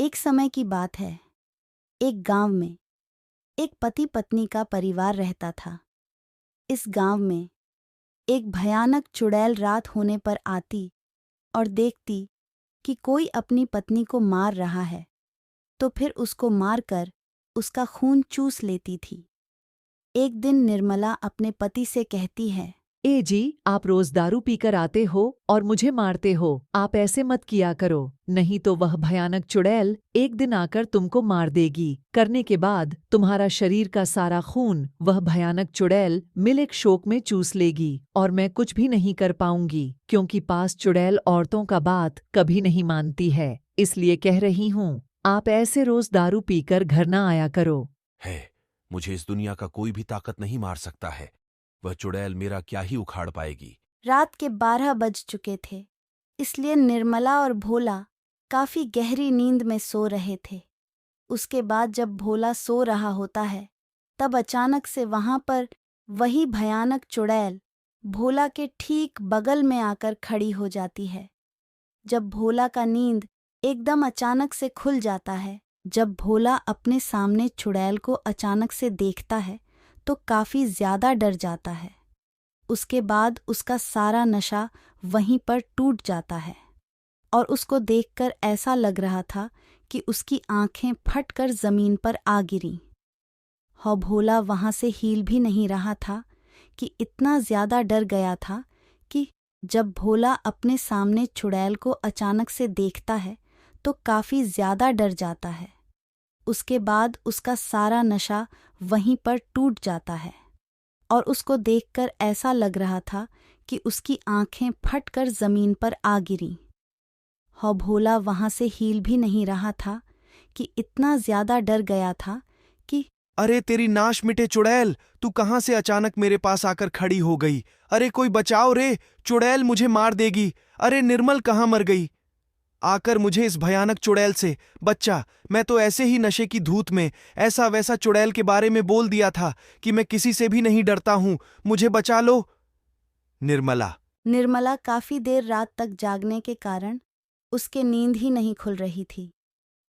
एक समय की बात है। एक गांव में एक पति पत्नी का परिवार रहता था। इस गांव में एक भयानक चुड़ैल रात होने पर आती और देखती कि कोई अपनी पत्नी को मार रहा है, तो फिर उसको मारकर उसका खून चूस लेती थी। एक दिन निर्मला अपने पति से कहती है, ए जी, आप रोज दारू पीकर आते हो और मुझे मारते हो। आप ऐसे मत किया करो, नहीं तो वह भयानक चुड़ैल एक दिन आकर तुमको मार देगी। करने के बाद तुम्हारा शरीर का सारा खून वह भयानक चुड़ैल मिल्क शोक में चूस लेगी और मैं कुछ भी नहीं कर पाऊंगी, क्योंकि पास चुड़ैल औरतों का बात कभी नहीं मानती है। इसलिए कह रही हूँ, आप ऐसे रोज दारू पीकर घर न आया करो। है, मुझे इस दुनिया का कोई भी ताकत नहीं मार सकता है। वह चुड़ैल मेरा क्या ही उखाड़ पाएगी। रात के 12 बज चुके थे, इसलिए निर्मला और भोला काफी गहरी नींद में सो रहे थे। उसके बाद जब भोला सो रहा होता है, तब अचानक से वहां पर वही भयानक चुड़ैल भोला के ठीक बगल में आकर खड़ी हो जाती है। जब भोला का नींद एकदम अचानक से खुल जाता है, जब भोला अपने सामने चुड़ैल को अचानक से देखता है, तो काफी ज्यादा डर जाता है। उसके बाद उसका सारा नशा वहीं पर टूट जाता है और उसको देखकर ऐसा लग रहा था कि उसकी आंखें फटकर जमीन पर आ गिरीं। भोला वहां से हिल भी नहीं रहा था कि इतना ज्यादा डर गया था कि जब भोला अपने सामने चुड़ैल को अचानक से देखता है तो काफी ज्यादा डर जाता है। उसके बाद उसका सारा नशा वहीं पर टूट जाता है और उसको देखकर ऐसा लग रहा था कि उसकी आंखें फटकर जमीन पर आ गिरीं। भोला वहां से हिल भी नहीं रहा था कि इतना ज्यादा डर गया था कि अरे तेरी नाश मिटे चुड़ैल, तू कहां से अचानक मेरे पास आकर खड़ी हो गई? अरे कोई बचाओ रे, चुड़ैल मुझे मार देगी। अरे निर्मल कहां मर गई? आकर मुझे इस भयानक चुड़ैल से बच्चा। मैं तो ऐसे ही नशे की धूत में ऐसा वैसा चुड़ैल के बारे में बोल दिया था कि मैं किसी से भी नहीं डरता हूं, मुझे बचा लो। निर्मला काफी देर रात तक जागने के कारण उसके नींद ही नहीं खुल रही थी।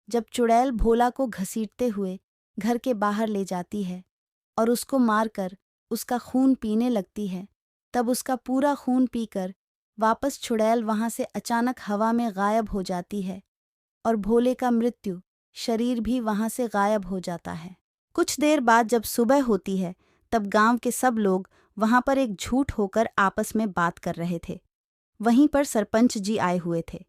जब चुड़ैल भोला को घसीटते हुए घर के बाहर ले जाती है और उसको मारकर उसका खून पीने लगती है, तब उसका पूरा खून पीकर वापस चुड़ैल वहां से अचानक हवा में गायब हो जाती है और भोले का मृत्यु शरीर भी वहां से गायब हो जाता है। कुछ देर बाद जब सुबह होती है, तब गांव के सब लोग वहां पर एक झूठ होकर आपस में बात कर रहे थे। वहीं पर सरपंच जी आए हुए थे।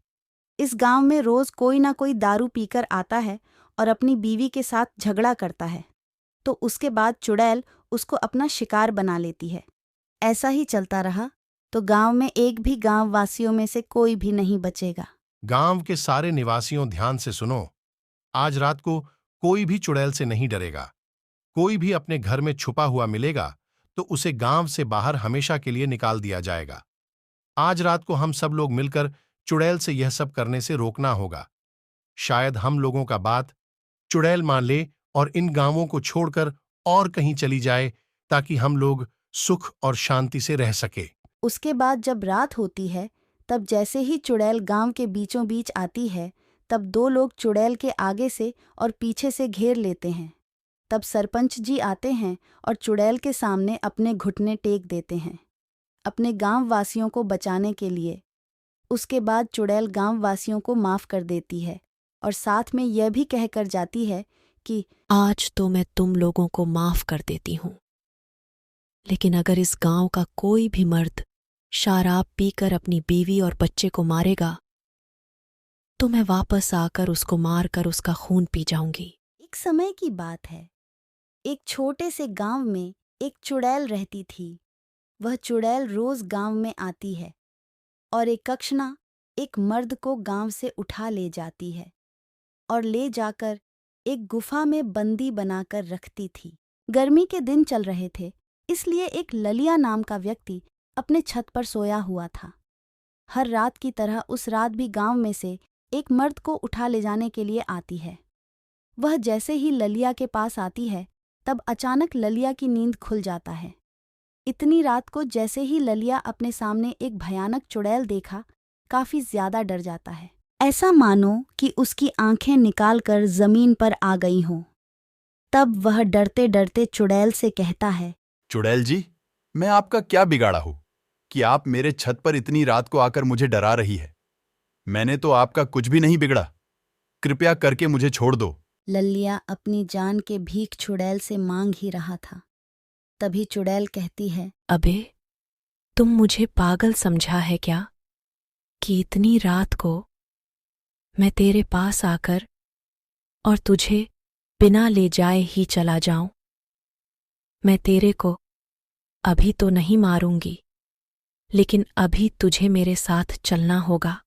इस गांव में रोज कोई ना कोई दारू पीकर आता है और अपनी बीवी के साथ झगड़ा करता है, तो उसके बाद चुड़ैल उसको अपना शिकार बना लेती है। ऐसा ही चलता रहा तो गांव में एक भी गांव वासियों में से कोई भी नहीं बचेगा। गांव के सारे निवासियों ध्यान से सुनो। आज रात को कोई भी चुड़ैल से नहीं डरेगा। कोई भी अपने घर में छुपा हुआ मिलेगा तो उसे गांव से बाहर हमेशा के लिए निकाल दिया जाएगा। आज रात को हम सब लोग मिलकर चुड़ैल से यह सब करने से रोकना होगा। शायद हम लोगों का बात चुड़ैल मान ले और इन गांवों को छोड़कर और कहीं चली जाए, ताकि हम लोग सुख और शांति से रह सके। उसके बाद जब रात होती है, तब जैसे ही चुड़ैल गांव के बीचों बीच आती है, तब दो लोग चुड़ैल के आगे से और पीछे से घेर लेते हैं। तब सरपंच जी आते हैं और चुड़ैल के सामने अपने घुटने टेक देते हैं, अपने गांव वासियों को बचाने के लिए। उसके बाद चुड़ैल गांव वासियों को माफ कर देती है और साथ में यह भी कहकर जाती है कि आज तो मैं तुम लोगों को माफ कर देती हूं, लेकिन अगर इस गांव का कोई भी मर्द शराब पीकर अपनी बीवी और बच्चे को मारेगा, तो मैं वापस आकर उसको मारकर उसका खून पी जाऊंगी। एक समय की बात है। एक छोटे से गांव में एक चुड़ैल रहती थी। वह चुड़ैल रोज गांव में आती है और एक कक्षना एक मर्द को गांव से उठा ले जाती है और ले जाकर एक गुफा में बंदी बनाकर रखती थी। गर्मी के दिन चल रहे थे, इसलिए एक ललिया नाम का व्यक्ति अपने छत पर सोया हुआ था। हर रात की तरह उस रात भी गांव में से एक मर्द को उठा ले जाने के लिए आती है। वह जैसे ही ललिया के पास आती है, तब अचानक ललिया की नींद खुल जाता है। इतनी रात को जैसे ही ललिया अपने सामने एक भयानक चुड़ैल देखा, काफी ज्यादा डर जाता है। ऐसा मानो कि उसकी आंखें निकालकर जमीन पर आ गई हों। तब वह डरते डरते चुड़ैल से कहता है, चुड़ैल जी, मैं आपका क्या बिगाड़ा हूं कि आप मेरे छत पर इतनी रात को आकर मुझे डरा रही है? मैंने तो आपका कुछ भी नहीं बिगड़ा। कृपया करके मुझे छोड़ दो। ललिया अपनी जान के भीख चुड़ैल से मांग ही रहा था। तभी चुड़ैल कहती है, अबे, तुम मुझे पागल समझा है क्या कि इतनी रात को मैं तेरे पास आकर और तुझे बिना ले जाए ही चला जाऊं? मैं तेरे को अभी तो नहीं मारूंगी, लेकिन अभी तुझे मेरे साथ चलना होगा,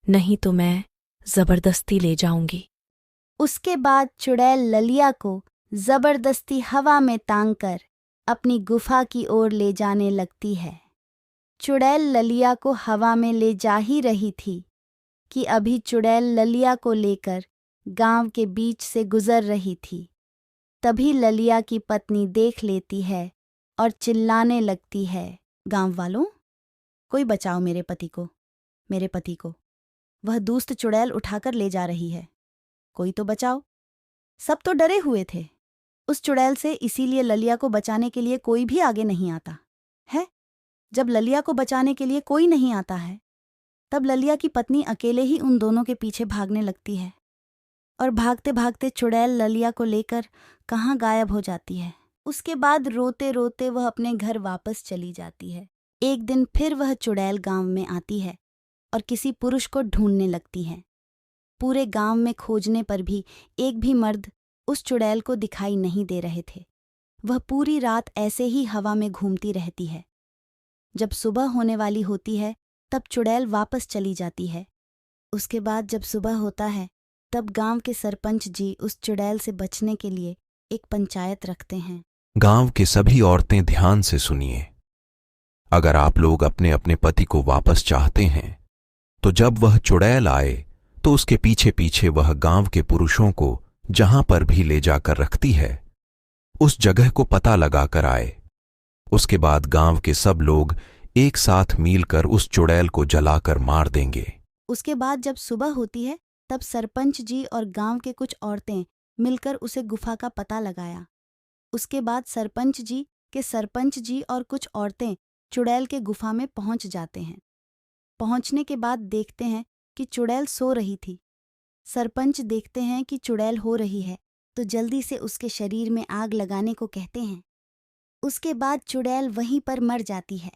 नहीं तो मैं जबरदस्ती ले जाऊंगी। उसके बाद चुड़ैल ललिया को जबरदस्ती हवा में तांगकर अपनी गुफा की ओर ले जाने लगती है। चुड़ैल ललिया को हवा में ले जा ही रही थी कि अभी चुड़ैल ललिया को लेकर गांव के बीच से गुजर रही थी। तभी ललिया की पत्नी देख लेती है और चिल्लाने लगती है, गांव वालों, कोई बचाओ मेरे पति को। वह दुष्ट चुड़ैल उठाकर ले जा रही है, कोई तो बचाओ। सब तो डरे हुए थे उस चुड़ैल से, इसीलिए ललिया को बचाने के लिए कोई भी आगे नहीं आता है। जब ललिया को बचाने के लिए कोई नहीं आता है, तब ललिया की पत्नी अकेले ही उन दोनों के पीछे भागने लगती है और भागते भागते चुड़ैल ललिया को लेकर कहाँ गायब हो जाती है। उसके बाद रोते रोते वह अपने घर वापस चली जाती है। एक दिन फिर वह चुड़ैल गांव में आती है और किसी पुरुष को ढूंढने लगती है। पूरे गांव में खोजने पर भी एक भी मर्द उस चुड़ैल को दिखाई नहीं दे रहे थे। वह पूरी रात ऐसे ही हवा में घूमती रहती है। जब सुबह होने वाली होती है, तब चुड़ैल वापस चली जाती है। उसके बाद जब सुबह होता है, तब गांव के सरपंच जी उस चुड़ैल से बचने के लिए एक पंचायत रखते हैं। गांव के सभी औरतें ध्यान से सुनिए। अगर आप लोग अपने अपने पति को वापस चाहते हैं, तो जब वह चुड़ैल आए तो उसके पीछे पीछे वह गांव के पुरुषों को जहां पर भी ले जाकर रखती है, उस जगह को पता लगाकर आए। उसके बाद गांव के सब लोग एक साथ मिलकर उस चुड़ैल को जलाकर मार देंगे। उसके बाद जब सुबह होती है, तब सरपंच जी और गांव के कुछ औरतें मिलकर उसे गुफा का पता लगाया। उसके बाद सरपंच जी और कुछ औरतें चुड़ैल के गुफा में पहुंच जाते हैं। पहुंचने के बाद देखते हैं कि चुड़ैल सो रही थी। सरपंच देखते हैं कि चुड़ैल हो रही है, तो जल्दी से उसके शरीर में आग लगाने को कहते हैं। उसके बाद चुड़ैल वहीं पर मर जाती है।